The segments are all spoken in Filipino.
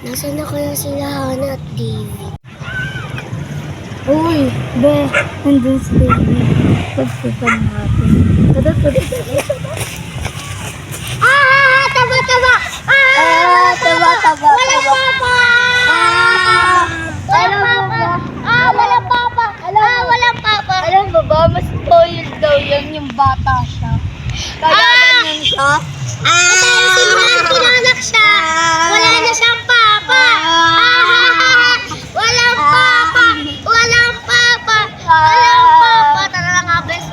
Nasaan na kaya sila Hana at David? Uy, be, nandun si David. Pagsipan natin. Tada. Taba! Taba! Walang papa! Walang papa! Walang papa! Alam mo ba, mas spoiled daw yan yung bata siya. Kaya ganyan siya. Dahil simulan pinanak siya, wala na siyang papa! Walang papa! Walang papa! Walang papa! Tara na nga, bes.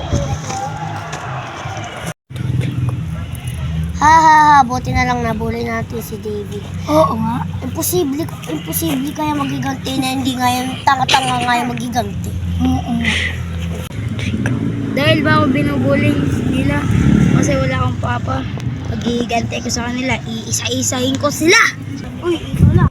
Buti na lang nabulay natin si David. Oo nga. Imposible kaya magiganti na hindi ngayon tanga-tanga ngayon magiganti. Oo. Dahil ba ako binubully nila kasi wala akong papa, paghihiganti ko sa kanila, iisa-isahin ko sila. Uy, wala.